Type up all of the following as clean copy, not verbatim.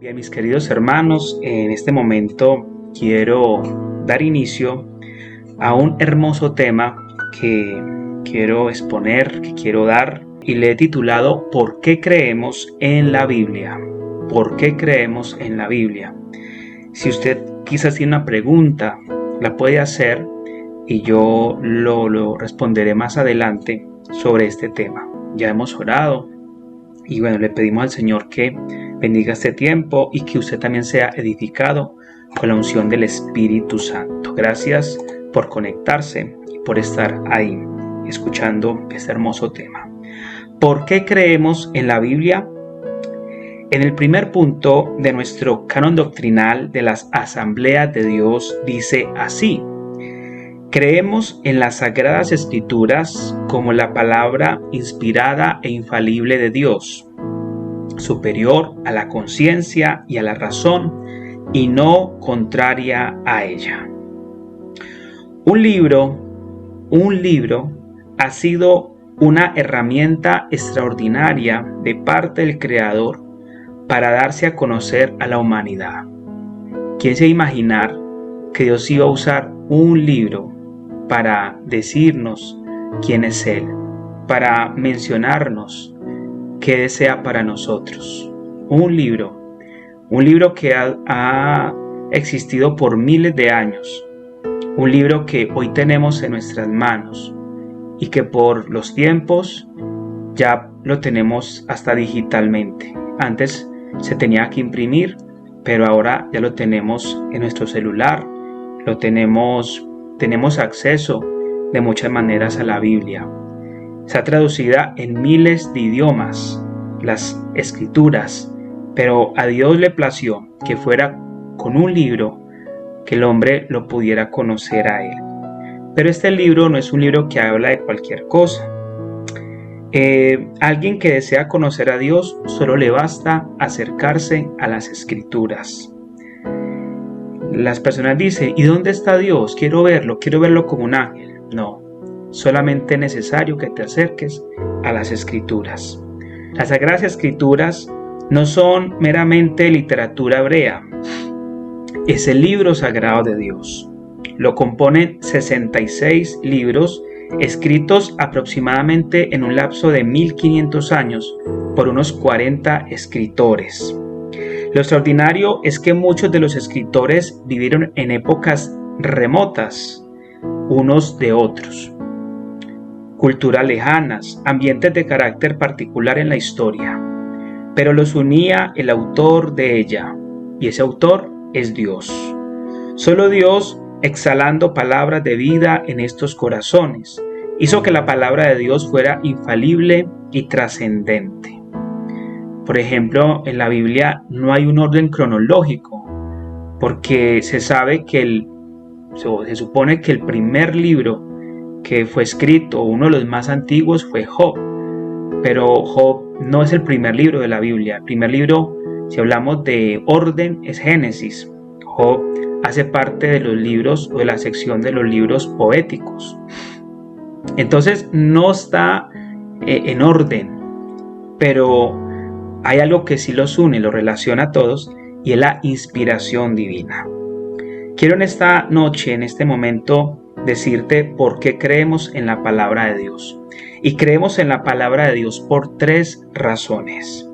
Bien, mis queridos hermanos, en este momento quiero dar inicio a un hermoso tema que quiero exponer, que quiero dar, y le he titulado ¿Por qué creemos en la Biblia? ¿Por qué creemos en la Biblia? Si usted quizás tiene una pregunta, la puede hacer y yo lo responderé más adelante sobre este tema. Ya hemos orado y bueno, le pedimos al Señor que bendiga este tiempo y que usted también sea edificado con la unción del Espíritu Santo. Gracias por conectarse y por estar ahí escuchando este hermoso tema. ¿Por qué creemos en la Biblia? En el primer punto de nuestro canon doctrinal de las Asambleas de Dios dice así: creemos en las Sagradas Escrituras como la palabra inspirada e infalible de Dios, superior a la conciencia y a la razón y no contraria a ella. Un libro ha sido una herramienta extraordinaria de parte del Creador para darse a conocer a la humanidad. ¿Quién se imaginar que Dios iba a usar un libro para decirnos quién es Él, para mencionarnos qué desea para nosotros? Un libro que ha existido por miles de años, un libro que hoy tenemos en nuestras manos y que por los tiempos ya lo tenemos hasta digitalmente. Antes se tenía que imprimir, pero ahora ya lo tenemos en nuestro celular, tenemos acceso de muchas maneras a la Biblia. Está traducida en miles de idiomas, las escrituras, pero a Dios le plació que fuera con un libro que el hombre lo pudiera conocer a Él. Pero este libro no es un libro que habla de cualquier cosa. Alguien que desea conocer a Dios solo le basta acercarse a las escrituras. Las personas dicen: ¿y dónde está Dios? Quiero verlo como un ángel. No, solamente es necesario que te acerques a las escrituras. Las Sagradas Escrituras no son meramente literatura hebrea, es el libro sagrado de Dios. Lo componen 66 libros escritos aproximadamente en un lapso de 1500 años por unos 40 escritores. Lo extraordinario es que muchos de los escritores vivieron en épocas remotas unos de otros, culturas lejanas, ambientes de carácter particular en la historia, pero los unía el autor de ella, y ese autor es Dios. Solo Dios, exhalando palabras de vida en estos corazones, hizo que la palabra de Dios fuera infalible y trascendente. Por ejemplo, en la Biblia no hay un orden cronológico, porque se supone que el primer libro que fue escrito, uno de los más antiguos, fue Job. Pero Job no es el primer libro de la Biblia. El primer libro, si hablamos de orden, es Génesis. Job hace parte de los libros o de la sección de los libros poéticos. Entonces no está en orden, pero hay algo que sí los une, los relaciona a todos, y es la inspiración divina. Quiero en esta noche, en este momento, decirte por qué creemos en la palabra de Dios. Y creemos en la palabra de Dios por 3 razones.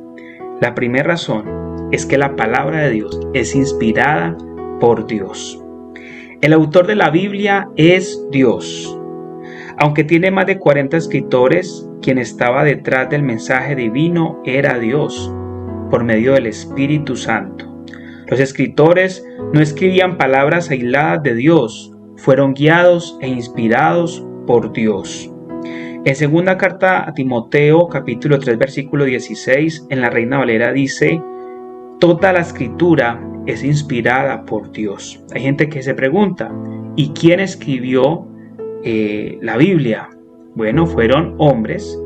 La primera razón es que la palabra de Dios es inspirada por Dios. El autor de la Biblia es Dios. Aunque tiene más de 40 escritores, quien estaba detrás del mensaje divino era Dios, por medio del Espíritu Santo. Los escritores no escribían palabras aisladas de Dios, fueron guiados e inspirados por Dios. En segunda carta a Timoteo, capítulo 3, versículo 16, en la Reina Valera dice: toda la escritura es inspirada por Dios. Hay gente que se pregunta: ¿y quién escribió la Biblia? Bueno, fueron hombres,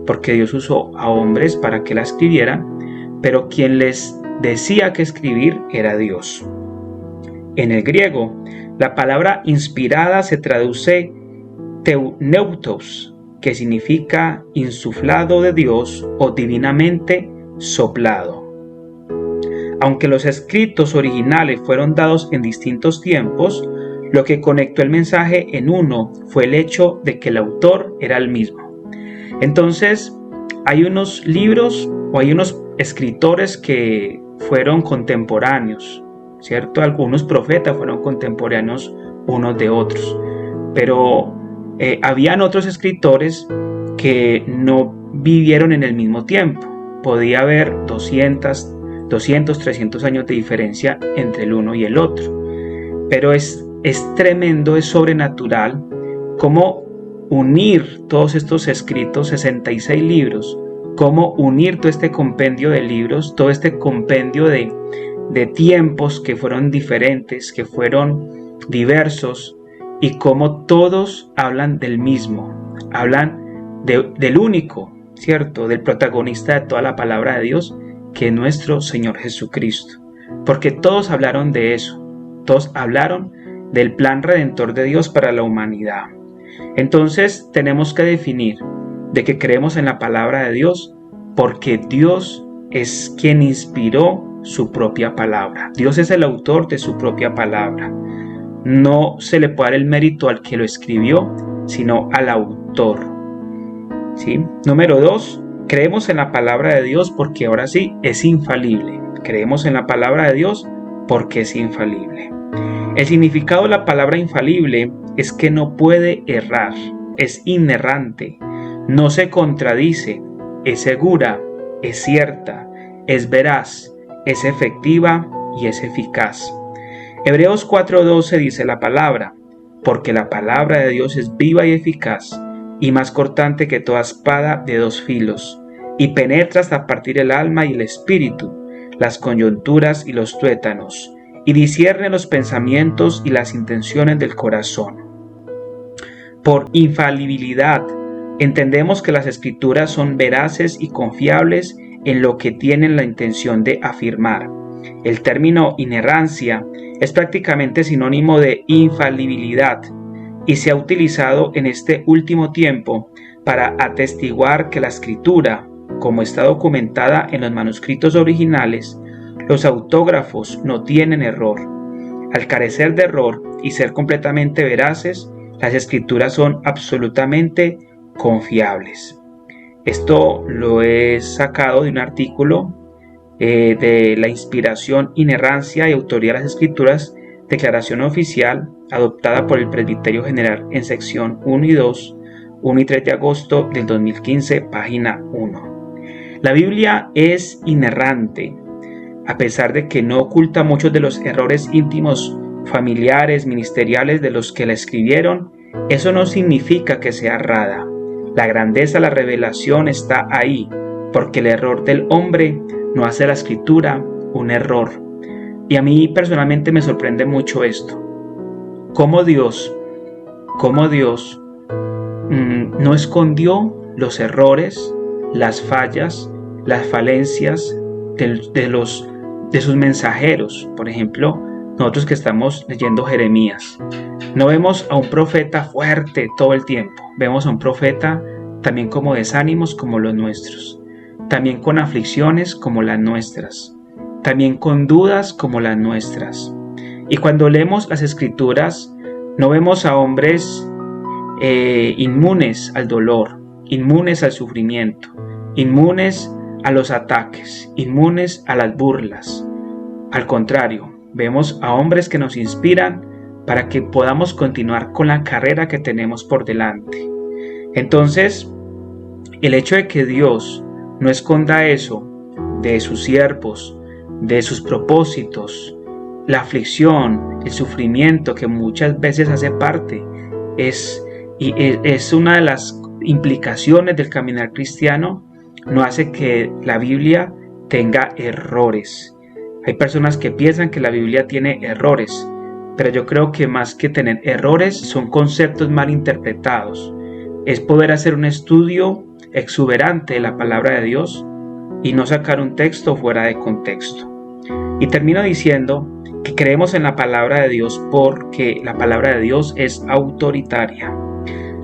porque Dios usó a hombres para que la escribieran, pero quien les decía que escribir era Dios. En el griego, la palabra inspirada se traduce teuneutos, que significa insuflado de Dios o divinamente soplado. Aunque los escritos originales fueron dados en distintos tiempos, lo que conectó el mensaje en uno fue el hecho de que el autor era el mismo. Entonces, hay unos libros o hay unos escritores que fueron contemporáneos, ¿cierto? Algunos profetas fueron contemporáneos unos de otros, pero habían otros escritores que no vivieron en el mismo tiempo. Podía haber 200, 300 años de diferencia entre el uno y el otro. Pero es tremendo, es sobrenatural cómo unir todos estos escritos, 66 libros, cómo unir todo este compendio de libros, todo este compendio de tiempos que fueron diferentes, que fueron diversos, y cómo todos hablan del mismo, hablan del único, ¿cierto? Del protagonista de toda la palabra de Dios, que es nuestro Señor Jesucristo. Porque todos hablaron de eso, todos hablaron del plan redentor de Dios para la humanidad. Entonces tenemos que definir de que creemos en la palabra de Dios, porque Dios es quien inspiró su propia palabra. Dios es el autor de su propia palabra. No se le puede dar el mérito al que lo escribió, sino al autor. ¿Sí? Número 2, creemos en la palabra de Dios porque ahora sí es infalible. Creemos en la palabra de Dios porque es infalible. El significado de la palabra infalible es que no puede errar, es inerrante, no se contradice, es segura, es cierta, es veraz, es efectiva y es eficaz. Hebreos 4:12 dice la palabra, porque la palabra de Dios es viva y eficaz, y más cortante que toda espada de dos filos, y penetra hasta partir el alma y el espíritu, las coyunturas y los tuétanos, y discierne los pensamientos y las intenciones del corazón. Por infalibilidad, entendemos que las escrituras son veraces y confiables en lo que tienen la intención de afirmar. El término inerrancia es prácticamente sinónimo de infalibilidad y se ha utilizado en este último tiempo para atestiguar que la escritura, como está documentada en los manuscritos originales, los autógrafos no tienen error. Al carecer de error y ser completamente veraces, las escrituras son absolutamente confiables. Esto lo he sacado de un artículo de la inspiración, inerrancia y autoría de las escrituras, declaración oficial adoptada por el Presbiterio General en sección 1 y 2, 1 y 3 de agosto del 2015, página 1. La Biblia es inerrante, a pesar de que no oculta muchos de los errores íntimos, familiares, ministeriales de los que la escribieron. Eso no significa que sea errada. La grandeza, la revelación está ahí, porque el error del hombre no hace la escritura un error. Y a mí personalmente me sorprende mucho esto. Cómo Dios no escondió los errores, las fallas, las falencias de sus mensajeros. Por ejemplo, nosotros que estamos leyendo Jeremías, no vemos a un profeta fuerte todo el tiempo. Vemos a un profeta también como desánimos como los nuestros, también con aflicciones como las nuestras, también con dudas como las nuestras. Y cuando leemos las escrituras, no vemos a hombres inmunes al dolor, inmunes al sufrimiento, inmunes a los ataques, inmunes a las burlas. Al contrario, vemos a hombres que nos inspiran para que podamos continuar con la carrera que tenemos por delante. Entonces, el hecho de que Dios no esconda eso de sus siervos, de sus propósitos, la aflicción, el sufrimiento que muchas veces hace parte, es una de las implicaciones del caminar cristiano, no hace que la Biblia tenga errores. Hay personas que piensan que la Biblia tiene errores, pero yo creo que más que tener errores son conceptos mal interpretados. Es poder hacer un estudio exuberante de la palabra de Dios y no sacar un texto fuera de contexto. Y termino diciendo que creemos en la palabra de Dios porque la palabra de Dios es autoritaria.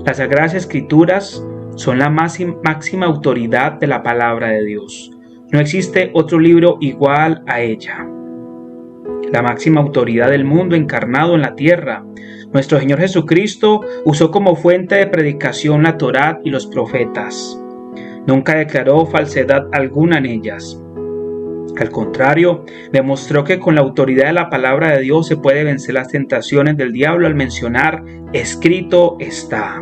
Las Sagradas Escrituras son la máxima autoridad de la palabra de Dios. No existe otro libro igual a ella. La máxima autoridad del mundo encarnado en la tierra, nuestro Señor Jesucristo, usó como fuente de predicación la Torá y los profetas. Nunca declaró falsedad alguna en ellas. Al contrario, demostró que con la autoridad de la palabra de Dios se puede vencer las tentaciones del diablo al mencionar: escrito está.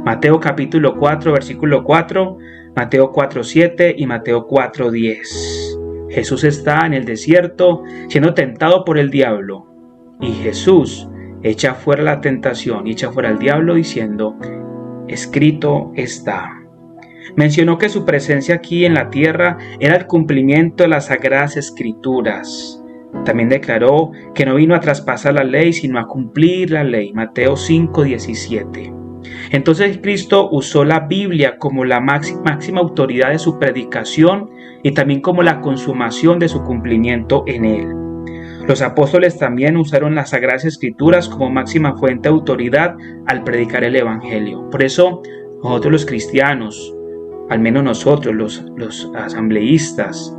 Mateo capítulo 4, versículo 4, Mateo 4:7 y Mateo 4:10. Jesús está en el desierto siendo tentado por el diablo, y Jesús echa fuera la tentación y echa fuera al diablo diciendo: escrito está. Mencionó que su presencia aquí en la tierra era el cumplimiento de las Sagradas Escrituras. También declaró que no vino a traspasar la ley, sino a cumplir la ley. Mateo 5:17. Entonces Cristo usó la Biblia como la máxima autoridad de su predicación y también como la consumación de su cumplimiento en él. Los apóstoles también usaron las Sagradas Escrituras como máxima fuente de autoridad al predicar el Evangelio. Por eso nosotros los cristianos, al menos nosotros los asambleístas,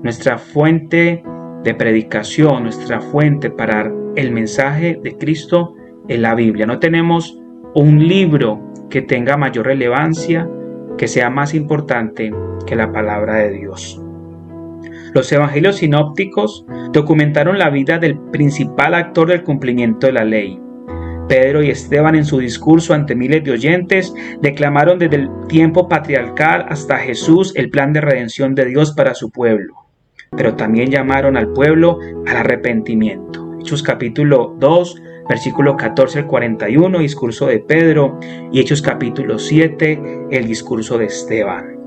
nuestra fuente de predicación, nuestra fuente para el mensaje de Cristo es la Biblia. No tenemos un libro que tenga mayor relevancia, que sea más importante que la palabra de Dios. Los evangelios sinópticos documentaron la vida del principal actor del cumplimiento de la ley. Pedro y Esteban, en su discurso ante miles de oyentes, declamaron desde el tiempo patriarcal hasta Jesús el plan de redención de Dios para su pueblo, pero también llamaron al pueblo al arrepentimiento. Hechos capítulo 2, versículo 14 al 41, discurso de Pedro, y Hechos capítulo 7, el discurso de Esteban.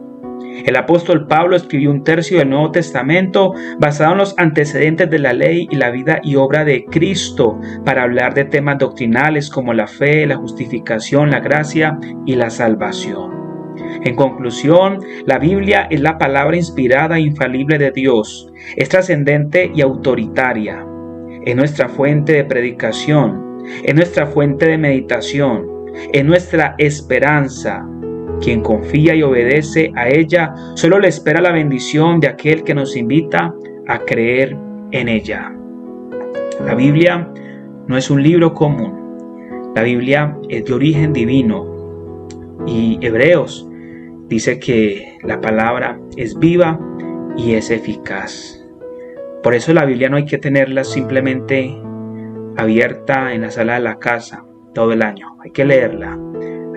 El apóstol Pablo escribió un tercio del Nuevo Testamento basado en los antecedentes de la ley y la vida y obra de Cristo para hablar de temas doctrinales como la fe, la justificación, la gracia y la salvación. En conclusión, la Biblia es la palabra inspirada e infalible de Dios. Es trascendente y autoritaria. Es nuestra fuente de predicación, es nuestra fuente de meditación, es nuestra esperanza. Quien confía y obedece a ella solo le espera la bendición de aquel que nos invita a creer en ella. La Biblia no es un libro común. La Biblia es de origen divino. Y Hebreos dice que la palabra es viva y es eficaz. Por eso la Biblia no hay que tenerla simplemente abierta en la sala de la casa todo el año. Hay que leerla,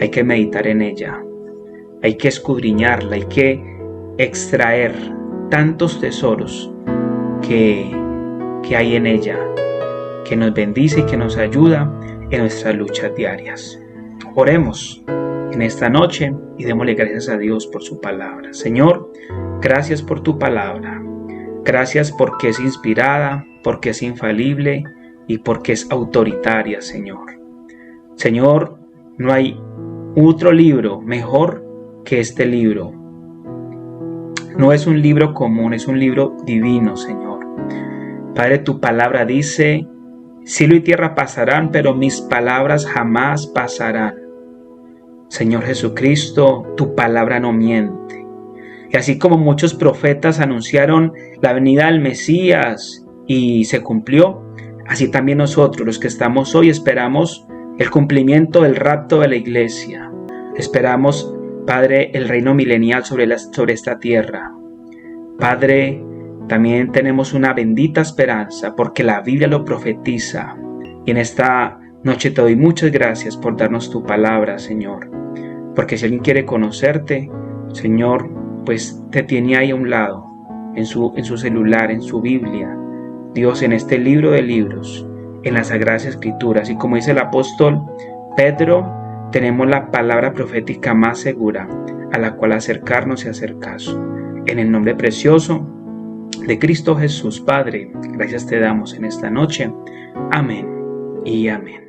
hay que meditar en ella. Hay que escudriñarla, hay que extraer tantos tesoros que hay en ella, que nos bendice y que nos ayuda en nuestras luchas diarias. Oremos en esta noche y démosle gracias a Dios por su palabra. Señor, gracias por tu palabra. Gracias porque es inspirada, porque es infalible y porque es autoritaria, Señor. Señor, no hay otro libro mejor que este libro. No es un libro común, es un libro divino, Señor. Padre, tu palabra dice: cielo y tierra pasarán, pero mis palabras jamás pasarán. Señor Jesucristo, tu palabra no miente. Y así como muchos profetas anunciaron la venida del Mesías y se cumplió, así también nosotros, los que estamos hoy, esperamos el cumplimiento del rapto de la iglesia. Esperamos, Padre, el reino milenial sobre esta tierra. Padre, también tenemos una bendita esperanza porque la Biblia lo profetiza. Y en esta noche te doy muchas gracias por darnos tu palabra, Señor. Porque si alguien quiere conocerte, Señor, pues te tiene ahí a un lado, en su celular, en su Biblia. Dios, en este libro de libros, en las Sagradas Escrituras. Y como dice el apóstol Pedro, tenemos la palabra profética más segura a la cual acercarnos y hacer caso. En el nombre precioso de Cristo Jesús, Padre, gracias te damos en esta noche. Amén y amén.